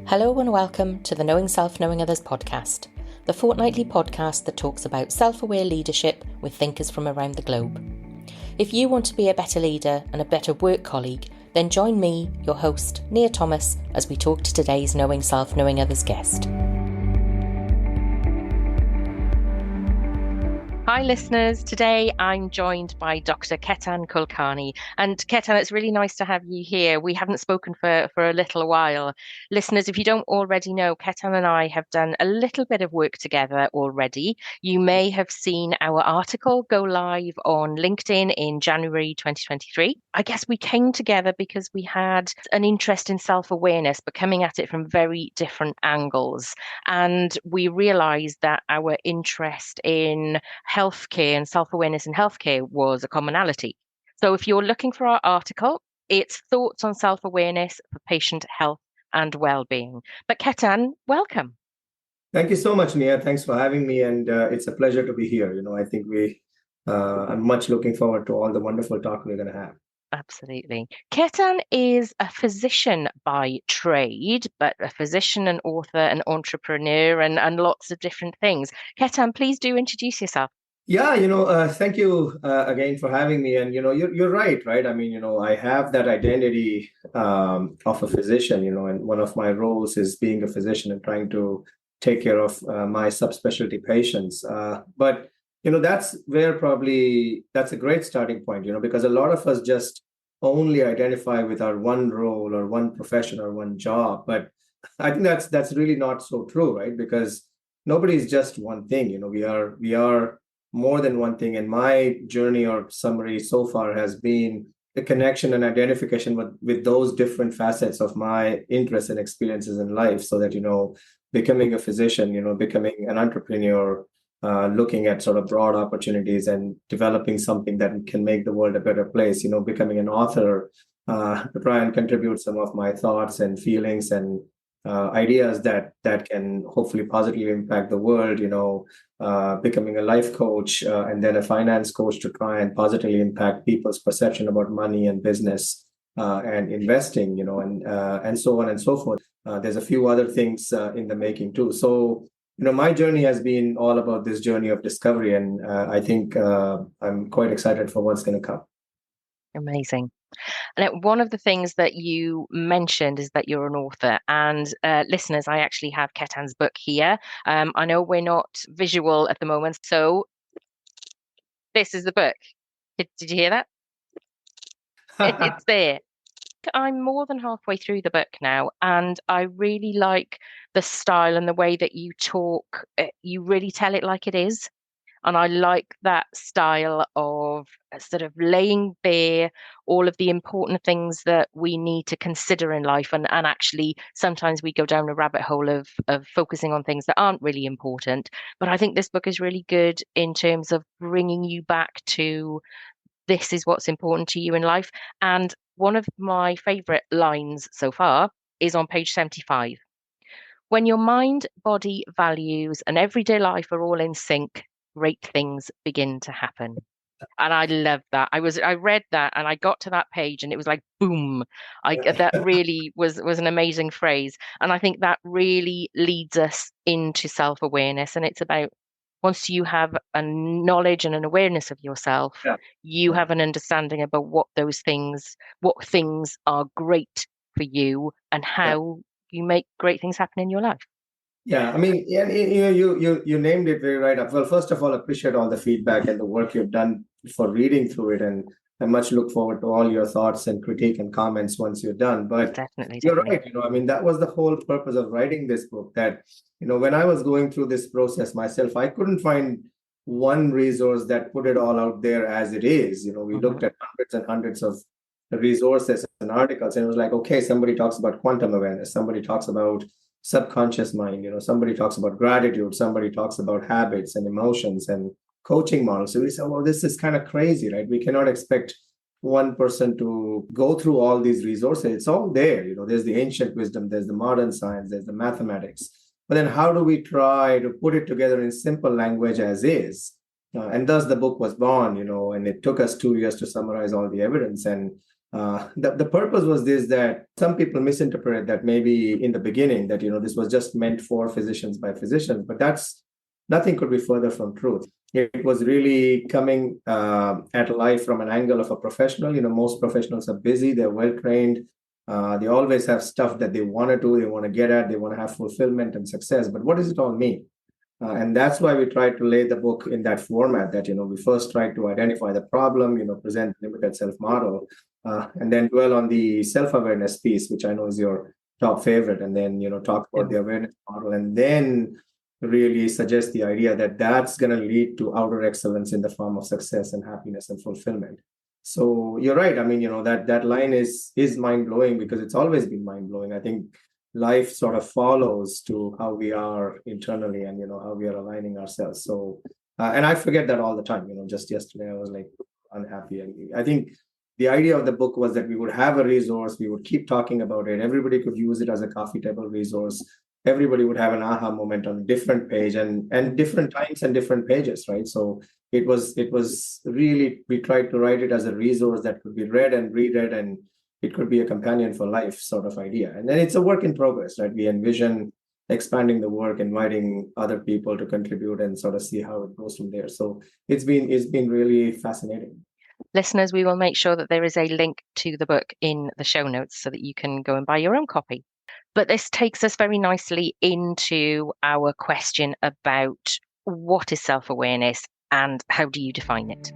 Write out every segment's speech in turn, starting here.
Hello and welcome to the Knowing Self, Knowing Others podcast, the fortnightly podcast that talks about self-aware leadership with thinkers from around the globe. If you want to be a better leader and a better work colleague, then join me, your host, Nia Thomas, as we talk to today's Knowing Self, Knowing Others guest. Hi listeners, today I'm joined by Dr. Ketan Kulkarni. And Ketan, it's really nice to have you here. We haven't spoken for a little while. Listeners, if you don't already know, Ketan and I have done a little bit of work together already. You may have seen our article go live on LinkedIn in January 2023. I guess we came together because we had an interest in self-awareness, but coming at it from very different angles. And we realized that our interest in healthcare and self-awareness in healthcare was a commonality. So if you're looking for our article, it's Thoughts on Self-Awareness for Patient Health and Wellbeing. But Ketan, welcome. Thank you so much, Nia. Thanks for having me. And it's a pleasure to be here. I think I'm much looking forward to all the wonderful talk we're going to have. Absolutely. Ketan is a physician by trade, but a physician, an author, an entrepreneur, and lots of different things. Ketan, please do introduce yourself. Yeah, thank you again for having me. And, you're right? I mean, I have that identity of a physician, and one of my roles is being a physician and trying to take care of my subspecialty patients. But that's a great starting point, because a lot of us just only identify with our one role or one profession or one job. But I think that's really not so true, right? Because nobody is just one thing. We are more than one thing. And my journey or summary so far has been the connection and identification with those different facets of my interests and experiences in life, so that, becoming a physician, becoming an entrepreneur, looking at sort of broad opportunities and developing something that can make the world a better place, becoming an author, to try and contribute some of my thoughts and feelings and ideas that can hopefully positively impact the world, becoming a life coach and then a finance coach to try and positively impact people's perception about money and business and investing, and so on and so forth. There's a few other things in the making too. So, my journey has been all about this journey of discovery, and I think I'm quite excited for what's going to come. Amazing. And one of the things that you mentioned is that you're an author. And listeners, I actually have Ketan's book here. I know we're not visual at the moment, so this is the book. Did you hear that? It's there. I'm more than halfway through the book now, and I really like the style and the way that you talk. You really tell it like it is. And I like that style of sort of laying bare all of the important things that we need to consider in life. And actually, sometimes we go down a rabbit hole of focusing on things that aren't really important. But I think this book is really good in terms of bringing you back to this is what's important to you in life. And one of my favorite lines so far is on page 75. When your mind, body, values, and everyday life are all in sync, great things begin to happen. And I love that. I read that and I got to that page and it was like, boom. That really was an amazing phrase. And I think that really leads us into self-awareness. And it's about once you have a knowledge and an awareness of yourself, you have an understanding about what things are great for you and how you make great things happen in your life. Yeah, I mean, you named it very right up. Well, first of all, appreciate all the feedback and the work you've done for reading through it, and I much look forward to all your thoughts and critique and comments once you're done. But definitely. You're right. I mean, that was the whole purpose of writing this book. That when I was going through this process myself, I couldn't find one resource that put it all out there as it is. We looked at hundreds and hundreds of resources and articles, and it was like, okay, somebody talks about quantum awareness, somebody talks about subconscious mind, somebody talks about gratitude, somebody talks about habits and emotions and coaching models. So we said, well, this is kind of crazy, right? We cannot expect one person to go through all these resources. It's all there. There's the ancient wisdom, there's the modern science, there's the mathematics. But then how do we try to put it together in simple language as is? And thus the book was born, and it took us 2 years to summarize all the evidence. And The purpose was this, that some people misinterpret that maybe in the beginning that, this was just meant for physicians by physicians, but that's nothing could be further from truth. It was really coming at life from an angle of a professional. Most professionals are busy, they're well trained, they always have stuff that they want to do, they want to get at, they want to have fulfillment and success. But what does it all mean? And that's why we tried to lay the book in that format that, we first tried to identify the problem, present the limited self model, and then dwell on the self-awareness piece, which I know is your top favorite, and then, talk about the awareness model, and then really suggest the idea that that's going to lead to outer excellence in the form of success and happiness and fulfillment. So you're right. I mean, that line is mind-blowing, because it's always been mind-blowing. I think life sort of follows to how we are internally, and how we are aligning ourselves. So and I forget that all the time. Just yesterday I was like unhappy, and I think the idea of the book was that we would have a resource, we would keep talking about it, everybody could use it as a coffee table resource, everybody would have an aha moment on a different page, and different times and different pages, right? So it was really, we tried to write it as a resource that could be read and reread, and it could be a companion for life sort of idea. And then it's a work in progress, right? We envision expanding the work, inviting other people to contribute, and sort of see how it goes from there. So it's been really fascinating. Listeners, we will make sure that there is a link to the book in the show notes so that you can go and buy your own copy. But this takes us very nicely into our question about what is self-awareness and how do you define it?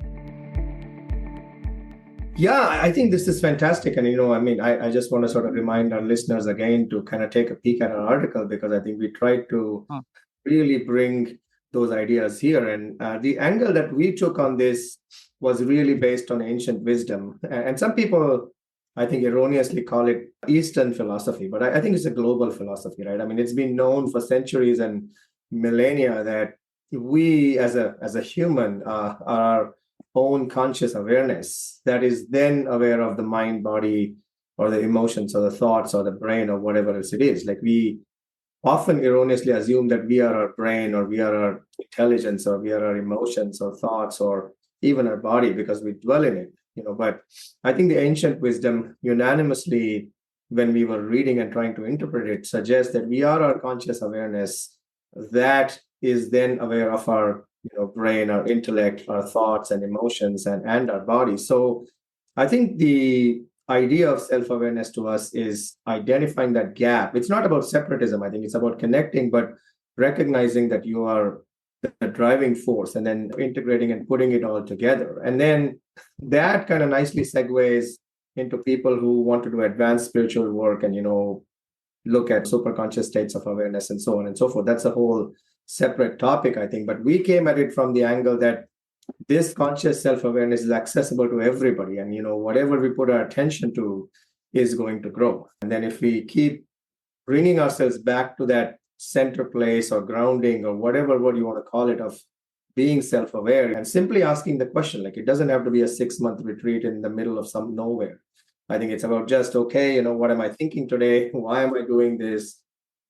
Yeah, I think this is fantastic. And, I mean, I just want to sort of remind our listeners again to kind of take a peek at our article, because I think we tried to Hmm. really bring those ideas here. And the angle that we took on this was really based on ancient wisdom. And some people, I think, erroneously call it Eastern philosophy, but I think it's a global philosophy, right? I mean, it's been known for centuries and millennia that we as a human are own conscious awareness that is then aware of the mind, body, or the emotions, or the thoughts, or the brain, or whatever else it is. Like, we often erroneously assume that we are our brain, or we are our intelligence, or we are our emotions or thoughts, or even our body, because we dwell in it. But I think the ancient wisdom unanimously, when we were reading and trying to interpret it, suggests that we are our conscious awareness that is then aware of our brain, our intellect, our thoughts and emotions, and our body. So I think the idea of self-awareness to us is identifying that gap. It's not about separatism. I think it's about connecting, but recognizing that you are the driving force, and then integrating and putting it all together. And then that kind of nicely segues into people who want to do advanced spiritual work, and look at superconscious states of awareness, and so on and so forth. That's a whole separate topic, I think. But we came at it from the angle that this conscious self-awareness is accessible to everybody, and whatever we put our attention to is going to grow. And then if we keep bringing ourselves back to that center place, or grounding, or whatever word you want to call it, of being self-aware, and simply asking the question, like, it doesn't have to be a 6-month retreat in the middle of some nowhere. I think it's about just, okay, what am I thinking today? Why am I doing this?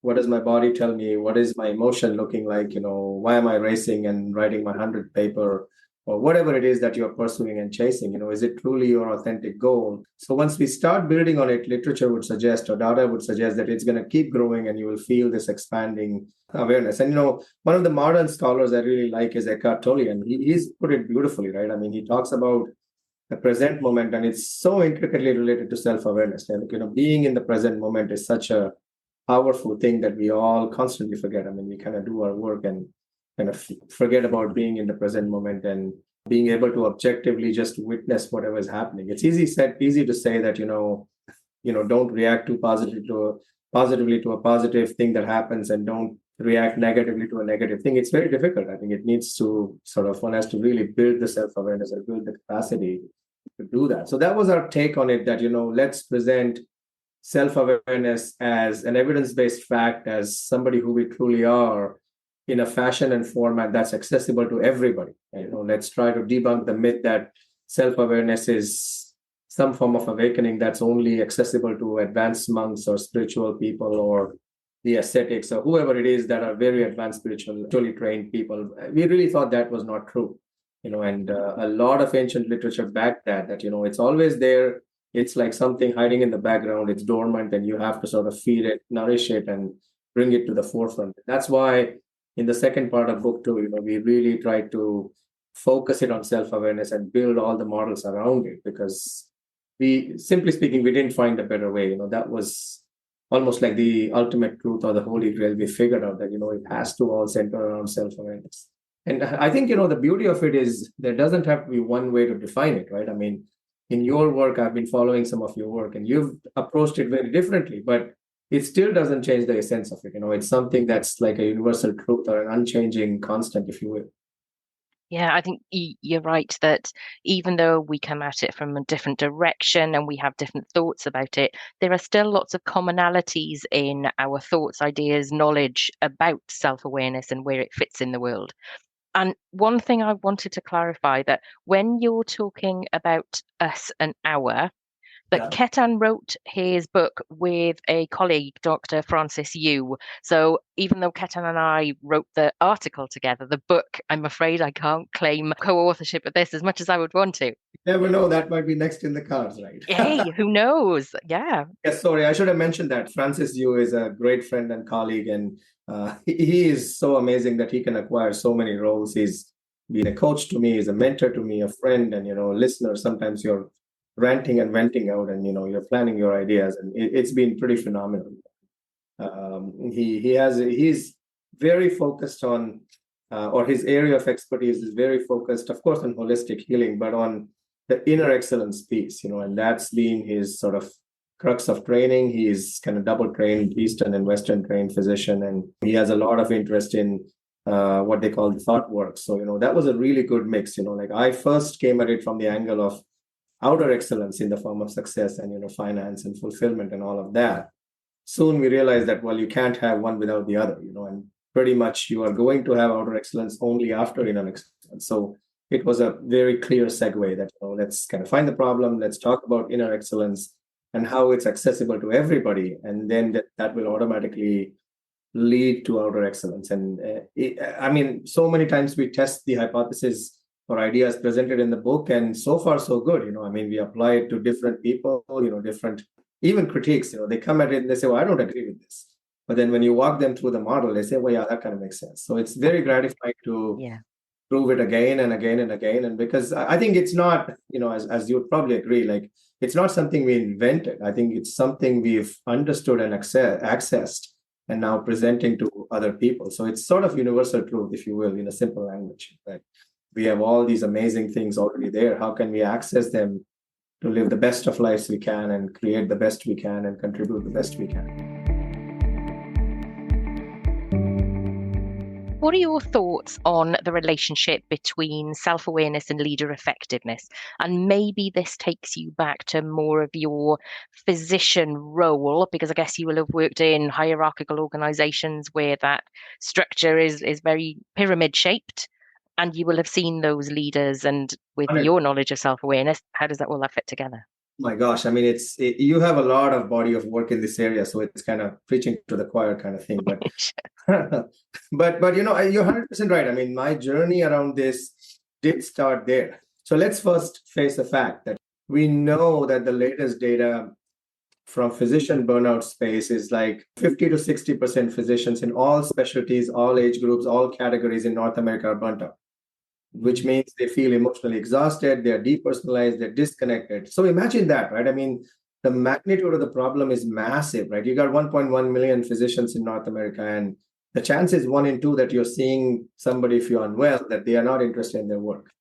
What does my body tell me? What is my emotion looking like? Why am I racing and writing my 100th paper, or whatever it is that you're pursuing and chasing? Is it truly your authentic goal? So once we start building on it, literature would suggest, or data would suggest, that it's going to keep growing, and you will feel this expanding awareness. And one of the modern scholars I really like is Eckhart Tolle, and he's put it beautifully, right? I mean, he talks about the present moment, and it's so intricately related to self-awareness. And being in the present moment is such a powerful thing that we all constantly forget. I mean, we kind of do our work and kind of forget about being in the present moment, and being able to objectively just witness whatever is happening. It's easy to say that don't react too positively to a positive thing that happens, and don't react negatively to a negative thing. It's very difficult. I think it needs to one has to really build the self-awareness, and build the capacity to do that. So that was our take on it, that let's present self-awareness as an evidence-based fact, as somebody who we truly are, in a fashion and format that's accessible to everybody. Let's try to debunk the myth that self-awareness is some form of awakening that's only accessible to advanced monks, or spiritual people, or the ascetics, or whoever it is that are very advanced spiritually trained people. We really thought that was not true. And a lot of ancient literature backed that it's always there It's like something hiding in the background. It's dormant, and you have to sort of feed it, nourish it, and bring it to the forefront. That's why in the second part of book two, we really try to focus it on self-awareness and build all the models around it, because we, simply speaking, we didn't find a better way. That was almost like the ultimate truth or the holy grail. We figured out that it has to all center around self-awareness. And I think the beauty of it is there doesn't have to be one way to define it, right? I mean, in your work, I've been following some of your work, and you've approached it very differently, but it still doesn't change the essence of it. It's something that's like a universal truth or an unchanging constant, if you will. Yeah, I think you're right that even though we come at it from a different direction and we have different thoughts about it, there are still lots of commonalities in our thoughts, ideas, knowledge about self-awareness and where it fits in the world. And one thing I wanted to clarify, that when you're talking about us and our, that Yeah. Ketan wrote his book with a colleague, Dr. Francis Yu. So even though Ketan and I wrote the article together, the book, I'm afraid I can't claim co-authorship of this as much as I would want to. Never know, that might be next in the cards, right? Hey, who knows? Yeah. Yes, sorry, I should have mentioned that. Francis Yu is a great friend and colleague, and he is so amazing that he can acquire so many roles. He's been a coach to me, he's a mentor to me, a friend, and listener. Sometimes you're ranting and venting out, and you're planning your ideas, and it's been pretty phenomenal. He's very focused on, or his area of expertise is very focused, of course, on holistic healing, but on the inner excellence piece, and that's been his sort of crux of training. He's kind of double trained, Eastern and Western trained physician, and he has a lot of interest in what they call thought work. So, that was a really good mix. Like I first came at it from the angle of outer excellence in the form of success and, finance and fulfillment and all of that. Soon we realized that, well, you can't have one without the other, and pretty much you are going to have outer excellence only after inner excellence. So it was a very clear segue that, let's kind of find the problem, let's talk about inner excellence and how it's accessible to everybody. And then that will automatically lead to outer excellence. And I mean, so many times we test the hypothesis or ideas presented in the book, and so far so good. I mean, we apply it to different people, different, even critiques, they come at it and they say, well, I don't agree with this. But then when you walk them through the model, they say, well, yeah, that kind of makes sense. So it's very gratifying to Yeah. prove it again and again and again. And because I think it's not, as you would probably agree, like it's not something we invented. I think it's something we've understood and accessed and now presenting to other people. So it's sort of universal truth, if you will, in a simple language. Right? We have all these amazing things already there. How can we access them to live the best of lives we can and create the best we can and contribute the best we can? What are your thoughts on the relationship between self-awareness and leader effectiveness? And maybe this takes you back to more of your physician role, because I guess you will have worked in hierarchical organizations where that structure is very pyramid shaped, and you will have seen those leaders. And with your knowledge of self-awareness, how does that all that fit together? My gosh, I mean, you have a lot of body of work in this area, so it's kind of preaching to the choir kind of thing. But but you're 100% right. I mean, my journey around this did start there. So let's first face the fact that we know that the latest data from physician burnout space is like 50 to 60% physicians in all specialties, all age groups, all categories in North America are burnt out, which means they feel emotionally exhausted, they're depersonalized, they're disconnected. So imagine that, right? I mean, the magnitude of the problem is massive, right? You got 1.1 million physicians in North America, and the chance is 1 in 2 that you're seeing somebody, if you're unwell, that they are not interested in their work.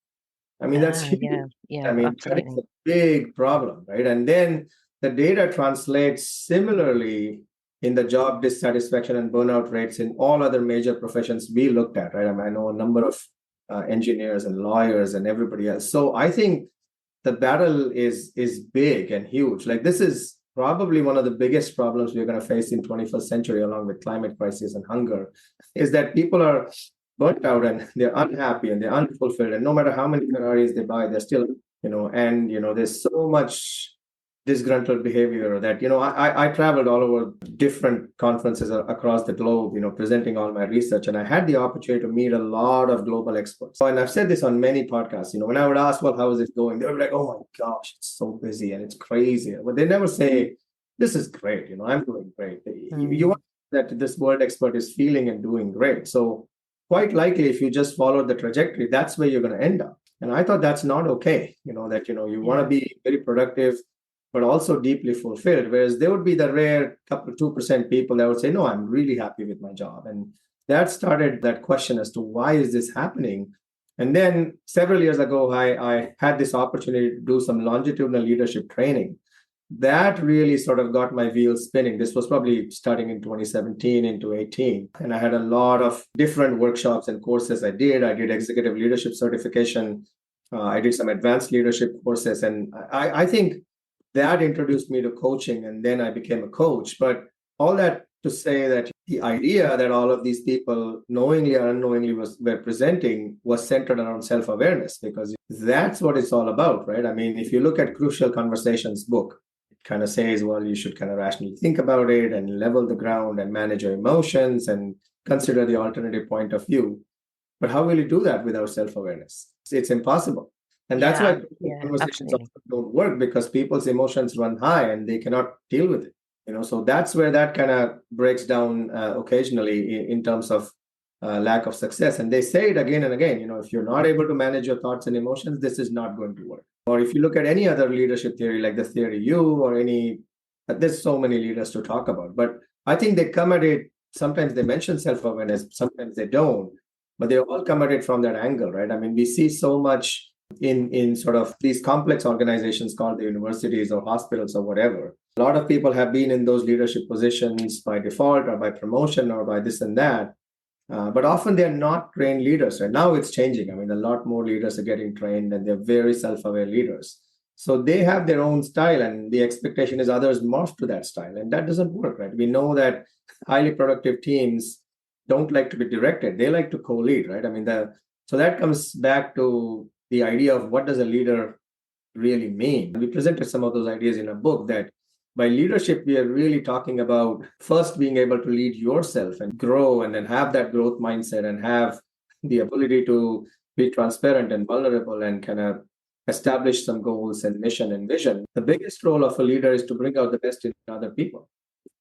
I mean, that's huge. Yeah, I mean, absolutely. that's a big problem, right? And then the data translates similarly in the job dissatisfaction and burnout rates in all other major professions we looked at, right? I mean, I know a number of engineers and lawyers and everybody else. So I think the battle is big and huge. Like this is probably one of the biggest problems we're going to face in 21st century, along with climate crisis and hunger, is that people are burnt out and they're unhappy and they're unfulfilled. And no matter how many Ferraris they buy, they're still, and there's so much disgruntled behavior that, I traveled all over different conferences across the globe, presenting all my research. And I had the opportunity to meet a lot of global experts. And I've said this on many podcasts, when I would ask, well, how is it going? They would be like, oh my gosh, it's so busy and it's crazy. But they never say, this is great. I'm doing great. You want that this world expert is feeling and doing great. So quite likely, if you just follow the trajectory, that's where you're going to end up. And I thought that's not okay, that, you want to be very productive, but also deeply fulfilled. Whereas there would be the rare couple, 2% people that would say, no, I'm really happy with my job. And that started that question as to why is this happening? And then several years ago, I had this opportunity to do some longitudinal leadership training. That really sort of got my wheels spinning. This was probably starting in 2017 into 18. And I had a lot of different workshops and courses I did. I did executive leadership certification. I did some advanced leadership courses. And I think that introduced me to coaching. And then I became a coach. But all that to say that the idea that all of these people knowingly or unknowingly were presenting was centered around self-awareness, because that's what it's all about, right? I mean, if you look at Crucial Conversations book, kind of says, well, you should kind of rationally think about it and level the ground and manage your emotions and consider the alternative point of view. But how will you do that without self-awareness? It's impossible. And that's why conversations don't work, because people's emotions run high and they cannot deal with it. So that's where that kind of breaks down occasionally in terms of lack of success. And they say it again and again, if you're not able to manage your thoughts and emotions, this is not going to work. Or if you look at any other leadership theory, like the theory U or there's so many leaders to talk about. But I think they come at it, sometimes they mention self-awareness, sometimes they don't, but they all come at it from that angle, right? I mean, we see so much in sort of these complex organizations called the universities or hospitals or whatever. A lot of people have been in those leadership positions by default or by promotion or by this and that. But often they're not trained leaders. Right now it's changing. I mean, a lot more leaders are getting trained and they're very self-aware leaders. So they have their own style, and the expectation is others morph to that style. And that doesn't work, right? We know that highly productive teams don't like to be directed. They like to co-lead, right? I mean, so that comes back to the idea of what does a leader really mean? We presented some of those ideas in a book that by leadership, we are really talking about first being able to lead yourself and grow, and then have that growth mindset and have the ability to be transparent and vulnerable and kind of establish some goals and mission and vision. The biggest role of a leader is to bring out the best in other people.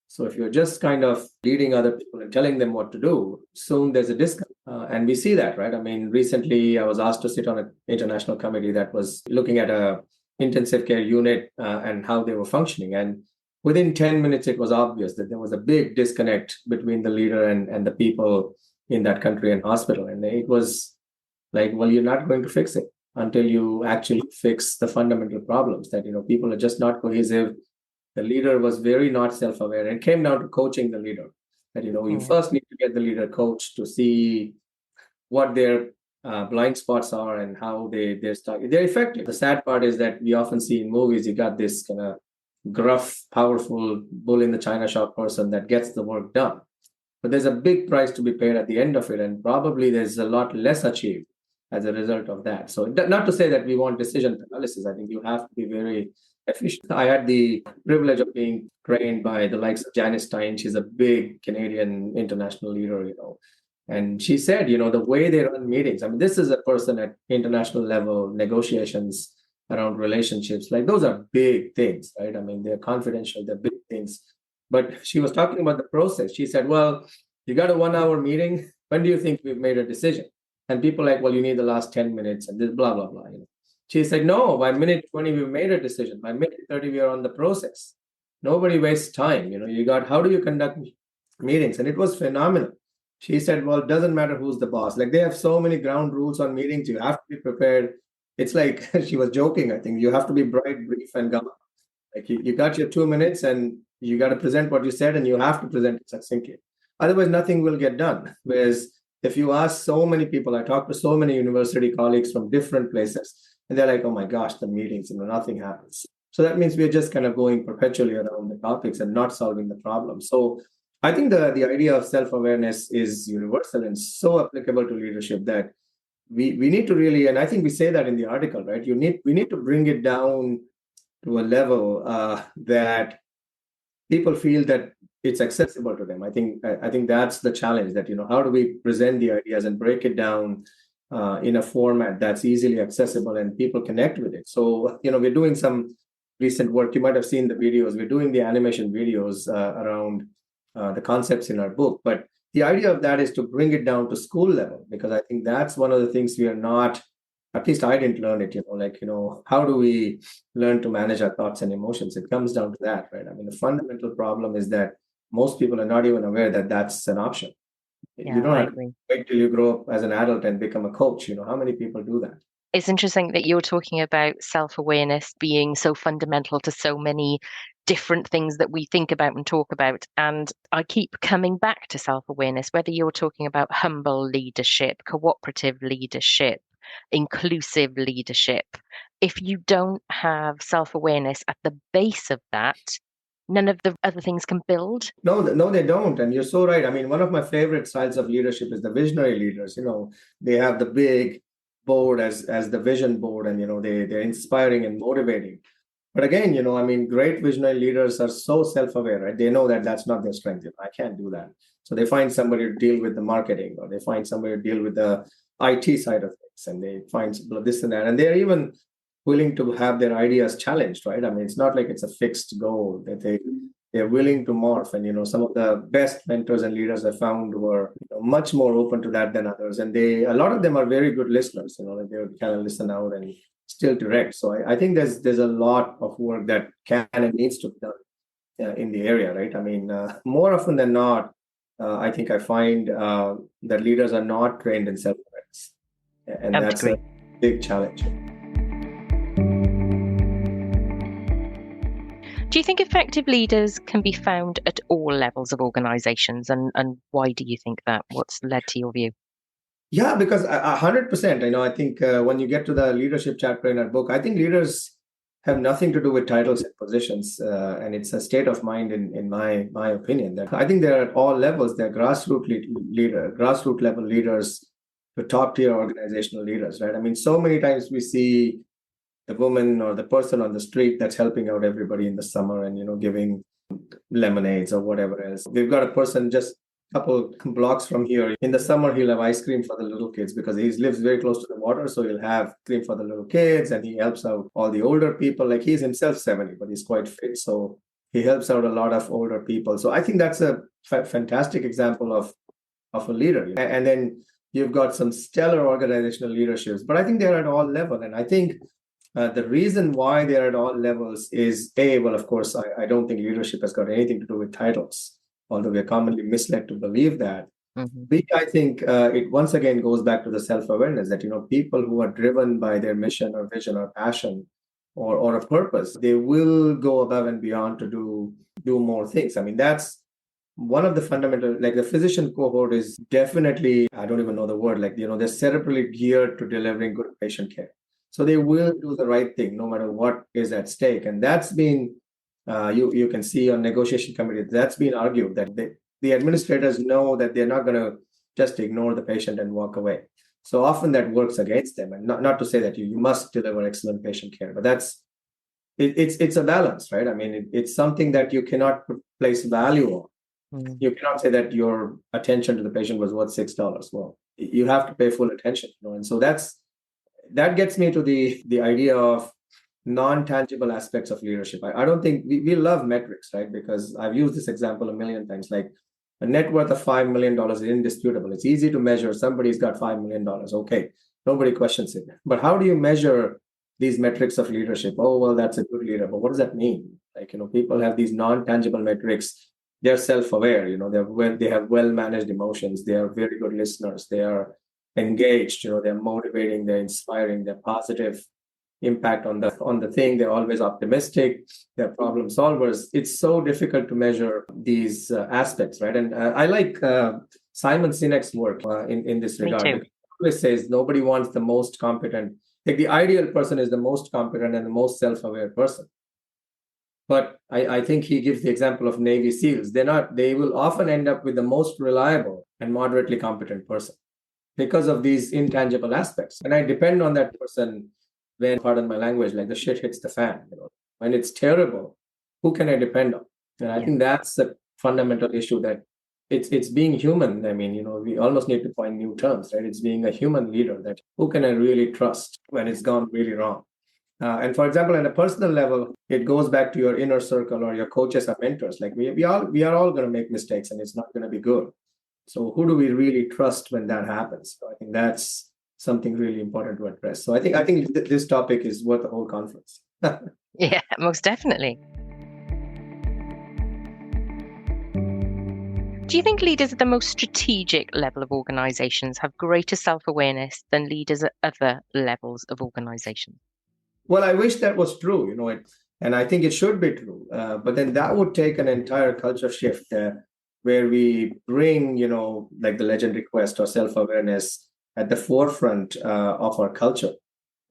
So if you're just kind of leading other people and telling them what to do, soon there's a disconnect. And we see that, right? I mean, recently I was asked to sit on an international committee that was looking at a intensive care unit and how they were functioning. And within 10 minutes, it was obvious that there was a big disconnect between the leader and the people in that country and hospital. And it was like, well, you're not going to fix it until you actually fix the fundamental problems that, people are just not cohesive. The leader was very not self-aware, and it came down to coaching the leader. That, you first need to get the leader coached to see what their blind spots are and how they're effective. The sad part is that we often see in movies, you got this kind of gruff, powerful bull in the china shop person that gets the work done. But there's a big price to be paid at the end of it, and probably there's a lot less achieved as a result of that. So not to say that we want decision paralysis. I think you have to be very efficient. I had the privilege of being trained by the likes of Janice Stein. She's a big Canadian international leader, And she said, the way they run meetings, I mean, this is a person at international level, negotiations around relationships, like those are big things, right? I mean, they're confidential, they're big things. But she was talking about the process. She said, well, you got a 1-hour meeting. When do you think we've made a decision? And people like, well, you need the last 10 minutes and this blah, blah, blah. She said, no, by minute 20, we've made a decision. By minute 30, we are on the process. Nobody wastes time. How do you conduct meetings? And it was phenomenal. She said, well, it doesn't matter who's the boss. Like, they have so many ground rules on meetings. You have to be prepared. It's like, she was joking, I think. You have to be bright, brief, and gum. Like, you got your 2 minutes and you got to present what you said, and you have to present it succinctly. Otherwise, nothing will get done. Whereas if you ask so many people, I talked to so many university colleagues from different places, and they're like, oh my gosh, the meetings, nothing happens. So that means we're just kind of going perpetually around the topics and not solving the problem. So I think the idea of self-awareness is universal and so applicable to leadership that we need to really, and I think we say that in the article, right? We need to bring it down to a level that people feel that it's accessible to them. I think that's the challenge. That how do we present the ideas and break it down in a format that's easily accessible and people connect with it. So we're doing some recent work. You might have seen the videos. We're doing the animation videos around the concepts in our book. But the idea of that is to bring it down to school level, because I think that's one of the things we are not. At least I didn't learn it. How do we learn to manage our thoughts and emotions? It comes down to that, right? I mean, the fundamental problem is that most people are not even aware that that's an option. You Yeah, don't I have to agree. wait till you grow up as an adult and become a coach. How many people do that? It's interesting that you're talking about self-awareness being so fundamental to so many different things that we think about and talk about. And I keep coming back to self-awareness, whether you're talking about humble leadership, cooperative leadership, inclusive leadership. If you don't have self-awareness at the base of that, none of the other things can build. No, no, they don't. And you're so right. I mean, one of my favorite styles of leadership is the visionary leaders. They have the big board as the vision board, and they're inspiring and motivating. But again, I mean, great visionary leaders are so self-aware, right? They know that that's not their strength. I can't do that. So they find somebody to deal with the marketing, or they find somebody to deal with the IT side of things, and they find this and that. And they're even willing to have their ideas challenged, right? I mean, it's not like it's a fixed goal that they're willing to morph. And some of the best mentors and leaders I found were much more open to that than others. And a lot of them are very good listeners. Like they would kind of listen out and still direct. So I think there's a lot of work that can and needs to be done in the area, right? I mean, more often than not, I think I find that leaders are not trained in self-awareness, and I would that's a agree. big challenge. Do you think effective leaders can be found at all levels of organizations? And why do you think that? What's led to your view? Yeah, because 100%. I think when you get to the leadership chapter in our book, I think leaders have nothing to do with titles and positions, and it's a state of mind, in my opinion. That I think they're at all levels. They're grassroots level leaders to top tier organizational leaders, right? I mean, so many times we see the woman or the person on the street that's helping out everybody in the summer, and giving lemonades or whatever else. We've got a person just a couple blocks from here. In the summer, he'll have ice cream for the little kids because he lives very close to the water. So he'll have cream for the little kids, and he helps out all the older people. Like, he's himself 70, but he's quite fit. So he helps out a lot of older people. So I think that's a fantastic example of a leader. And then you've got some stellar organizational leaderships, but I think they're at all level. And I think the reason why they're at all levels is well, of course, I don't think leadership has got anything to do with titles, although we're commonly misled to believe that. Hmm. B, I think it once again goes back to the self-awareness that, people who are driven by their mission or vision or passion or a purpose, they will go above and beyond to do more things. I mean, that's one of the fundamental, like the physician cohort is definitely, I don't even know the word, like, they're cerebrally geared to delivering good patient care. So they will do the right thing no matter what is at stake. And that's been, you can see on negotiation committee, that's been argued that the administrators know that they're not going to just ignore the patient and walk away. So often that works against them. And not to say that you must deliver excellent patient care, but it's a balance, right? I mean, it's something that you cannot place value on. Mm. You cannot say that your attention to the patient was worth $6. Well, you have to pay full attention, and so that gets me to the idea of non-tangible aspects of leadership. I don't think we love metrics, right? Because I've used this example a million times. Like, a net worth of $5 million is indisputable. It's easy to measure. Somebody's got $5 million. Okay, nobody questions it. But how do you measure these metrics of leadership? Oh, well, that's a good leader. But what does that mean? Like, people have these non-tangible metrics. They're self-aware. They have well-managed emotions. They are very good listeners. They are engaged. They're motivating. They're inspiring. They're positive impact on the thing. They're always optimistic. They're problem solvers. It's so difficult to measure these aspects, right? And I like Simon Sinek's work in this Me regard. too. He always says nobody wants the most competent. Like, the ideal person is the most competent and the most self-aware person. But I think he gives the example of Navy SEALs. They will often end up with the most reliable and moderately competent person because of these intangible aspects. And I depend on that person when, pardon my language, like the shit hits the fan. When it's terrible, who can I depend on? And I Yeah. think that's the fundamental issue, that it's being human. I mean, we almost need to find new terms, right? It's being a human leader, that who can I really trust when it's gone really wrong? And for example, at a personal level, it goes back to your inner circle or your coaches or mentors. Like we are all going to make mistakes, and it's not going to be good. So who do we really trust when that happens? So I think that's something really important to address. So I think this topic is worth the whole conference. Yeah, most definitely. Do you think leaders at the most strategic level of organizations have greater self-awareness than leaders at other levels of organization? Well, I wish that was true, and I think it should be true. But then that would take an entire culture shift, where we bring, like the legend request or self-awareness at the forefront of our culture.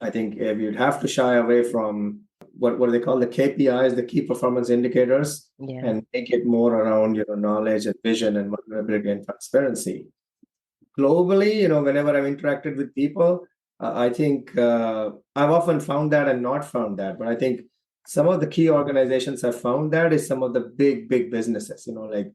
I think we'd have to shy away from what do they call the KPIs, the key performance indicators, Yeah. and make it more around, knowledge and vision and vulnerability and transparency. Globally, whenever I've interacted with people, I think I've often found that and not found that. But I think some of the key organizations have found that is some of the big businesses, like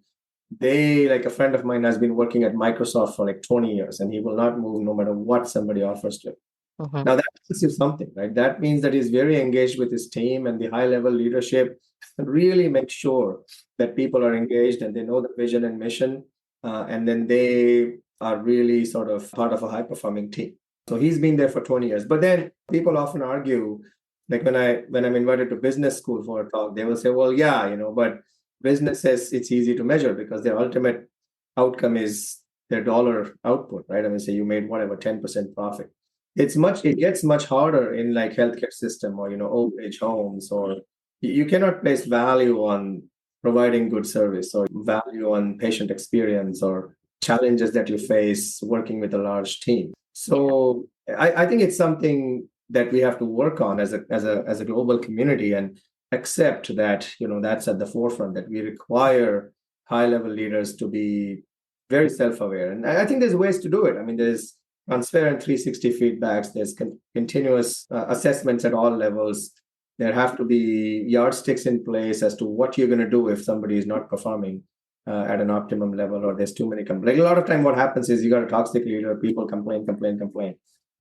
like a friend of mine has been working at Microsoft for like 20 years, and he will not move no matter what somebody offers to him. Hmm. Now that tells you something, right? That means that he's very engaged with his team, and the high level leadership really make sure that people are engaged and they know the vision and mission, and then they are really sort of part of a high performing team. So he's been there for 20 years. But then people often argue, like when I'm invited to business school for a talk, they will say, well, yeah, but business says it's easy to measure because their ultimate outcome is their dollar output, right? I mean, say you made whatever 10% profit. It gets much harder in like healthcare system or old age homes, or you cannot place value on providing good service or value on patient experience or challenges that you face working with a large team. Yeah. So I think it's something that we have to work on as a global community, and accept that that's at the forefront, that we require high level leaders to be very self-aware. And I think there's ways to do it. I mean, there's transparent 360 feedbacks, there's continuous assessments at all levels. There have to be yardsticks in place as to what you're going to do if somebody is not performing at an optimum level, or there's too many complaints. Like a lot of time what happens is you got a toxic leader, people complain,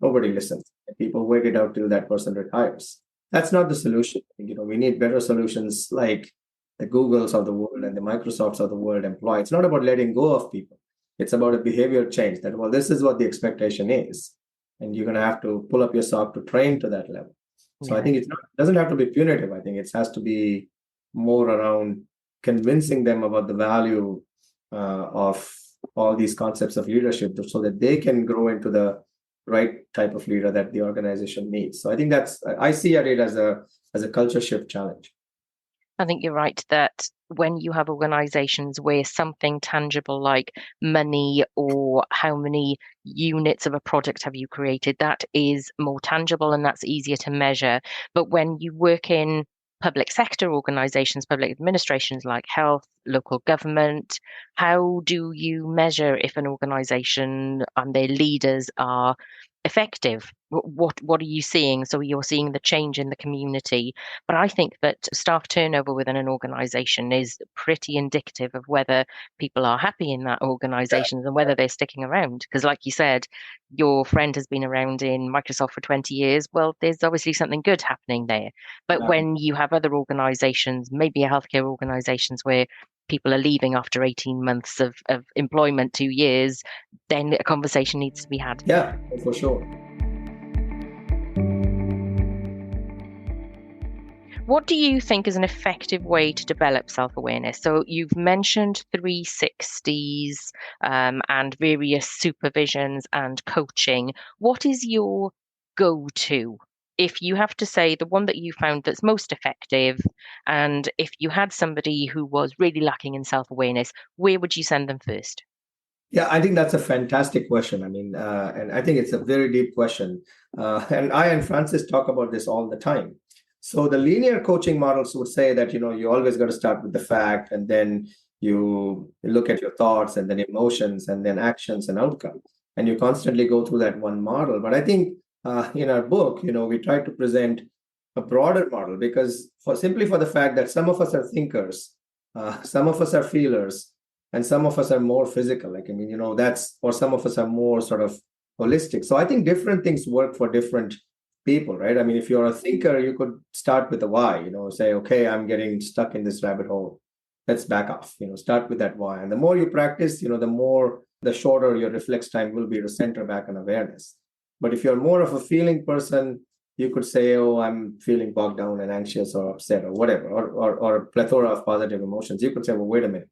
nobody listens, people wait it out till that person retires. That's not the solution. We need better solutions, like the Googles of the world and the Microsofts of the world employ. It's not about letting go of people. It's about a behavior change, that, well, this is what the expectation is, and you're going to have to pull up your sock to train to that level. So I Yeah. think it doesn't have to be punitive. I think it has to be more around convincing them about the value of all these concepts of leadership, so that they can grow into the right type of leader that the organization needs. So I think I see it as a culture shift challenge. I think you're right that when you have organizations where something tangible like money or how many units of a product have you created, that is more tangible and that's easier to measure. But when you work in public sector organizations, public administrations like health, local government, how do you measure if an organization and their leaders are effective? What are you seeing? So you're seeing the change in the community, but I think that staff turnover within an organization is pretty indicative of whether people are happy in that organization and whether they're sticking around. Because, like you said, your friend has been around in Microsoft for 20 years. Well, there's obviously something good happening there. But Yeah. when you have other organizations, maybe a healthcare organizations where people are leaving after 18 months of employment, 2 years, then a conversation needs to be had. Yeah, for sure. What do you think is an effective way to develop self-awareness? So you've mentioned 360s and various supervisions and coaching. What is your go-to? If you have to say the one that you found that's most effective, and if you had somebody who was really lacking in self-awareness, where would you send them first? Yeah, I think that's a fantastic question. I mean, and I think it's a very deep question. And I and Francis talk about this all the time. So the linear coaching models would say that, you always got to start with the fact, and then you look at your thoughts and then emotions and then actions and outcomes. And you constantly go through that one model. But I think in our book, we try to present a broader model, because for the fact that some of us are thinkers, some of us are feelers, and some of us are more physical. Like, I mean, or some of us are more sort of holistic. So I think different things work for different people, right? I mean, if you're a thinker, you could start with the why, say, okay, I'm getting stuck in this rabbit hole. Let's back off, start with that why. And the more you practice, the shorter your reflex time will be to center back on awareness. But if you're more of a feeling person, you could say, oh, I'm feeling bogged down and anxious or upset or whatever, or a plethora of positive emotions. You could say, well, wait a minute,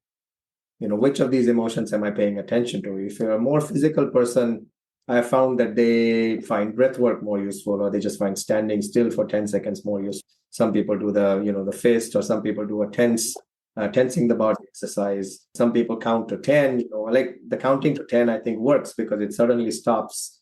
which of these emotions am I paying attention to? If you're a more physical person, I have found that they find breath work more useful, or they just find standing still for 10 seconds more useful. Some people do the fist, or some people do a tensing the body exercise. Some people count to 10, like the counting to 10, I think works because it suddenly stops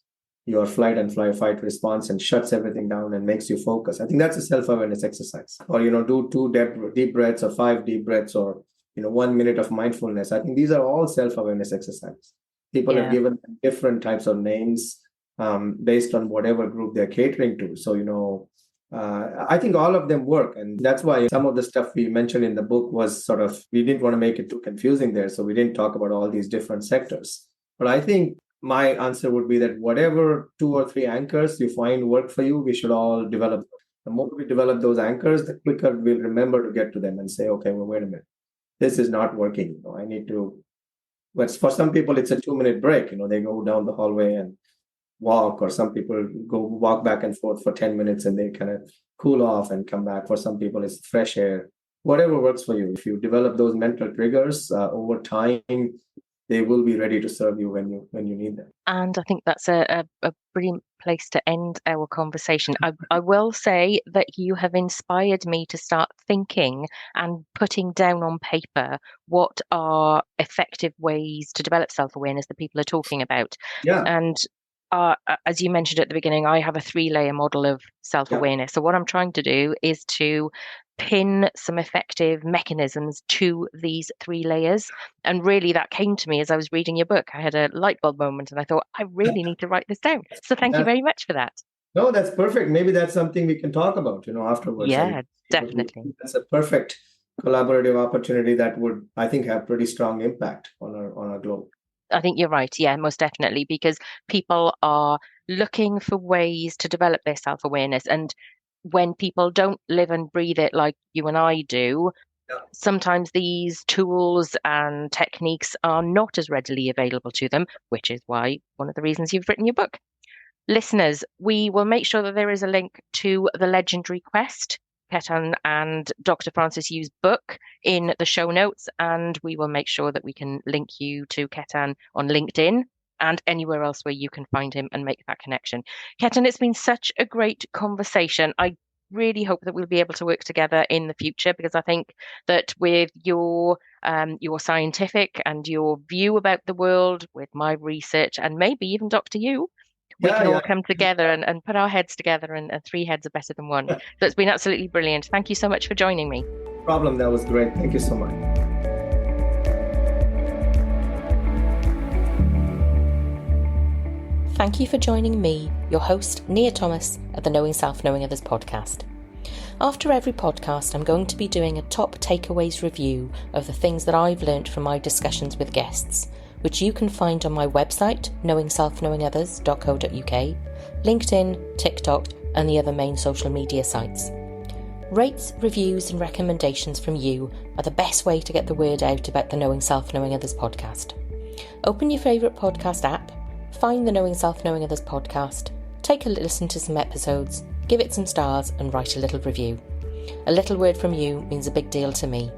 your flight and fight response and shuts everything down and makes you focus. I think that's a self-awareness exercise. Or, do 2 deep breaths or 5 deep breaths, or, 1 minute of mindfulness. I think these are all self-awareness exercises. People have given different types of names based on whatever group they're catering to. So, I think all of them work. And that's why some of the stuff we mentioned in the book was sort of, we didn't want to make it too confusing there. So we didn't talk about all these different sectors. But I think my answer would be that whatever 2 or 3 anchors you find work for you, we should all develop. The more we develop those anchors, the quicker we'll remember to get to them and say, okay, well, wait a minute, this is not working. I need to. But for some people, it's a 2-minute break. They go down the hallway and walk, or some people go walk back and forth for 10 minutes and they kind of cool off and come back. For some people, it's fresh air. Whatever works for you. If you develop those mental triggers over time, they will be ready to serve you when you need them. And I think that's a brilliant place to end our conversation. I will say that you have inspired me to start thinking and putting down on paper what are effective ways to develop self-awareness that people are talking about. Yeah. And as you mentioned at the beginning, I have a 3-layer model of self-awareness. So what I'm trying to do is to pin some effective mechanisms to these 3 layers. And really that came to me as I was reading your book. I had a light bulb moment and I thought, I really need to write this down. So thank you very much for that. No, that's perfect. Maybe that's something we can talk about, afterwards. Yeah, definitely. That's a perfect collaborative opportunity that would, I think, have pretty strong impact on our globe. I think you're right. Yeah, most definitely, because people are looking for ways to develop their self-awareness. And when people don't live and breathe it like you and I do, sometimes these tools and techniques are not as readily available to them, which is why one of the reasons you've written your book. Listeners, we will make sure that there is a link to The Legendary Quest, Ketan and Dr. Francis Yu's book, in the show notes, and we will make sure that we can link you to Ketan on LinkedIn and anywhere else where you can find him and make that connection. Ketan, it's been such a great conversation. I really hope that we'll be able to work together in the future, because I think that with your scientific and your view about the world, with my research, and maybe even Dr. Yu, we can all come together and put our heads together, and 3 heads are better than 1. So it's been absolutely brilliant. Thank you so much for joining me. No problem. That was great. Thank you so much. Thank you for joining me, your host, Nia Thomas, at the Knowing Self, Knowing Others podcast. After every podcast, I'm going to be doing a top takeaways review of the things that I've learnt from my discussions with guests, which you can find on my website, knowingselfknowingothers.co.uk, LinkedIn, TikTok, and the other main social media sites. Rates, reviews, and recommendations from you are the best way to get the word out about the Knowing Self, Knowing Others podcast. Open your favourite podcast app, find the Knowing Self, Knowing Others podcast, take a listen to some episodes, give it some stars, and write a little review. A little word from you means a big deal to me.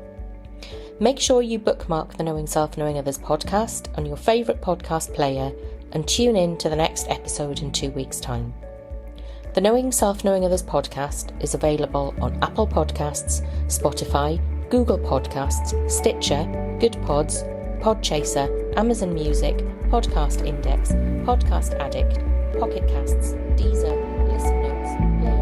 Make sure you bookmark the Knowing Self, Knowing Others podcast on your favourite podcast player and tune in to the next episode in 2 weeks' time. The Knowing Self, Knowing Others podcast is available on Apple Podcasts, Spotify, Google Podcasts, Stitcher, Good Pods, Podchaser, Amazon Music, Podcast Index, Podcast Addict, Pocket Casts, Deezer, Listen Notes, Play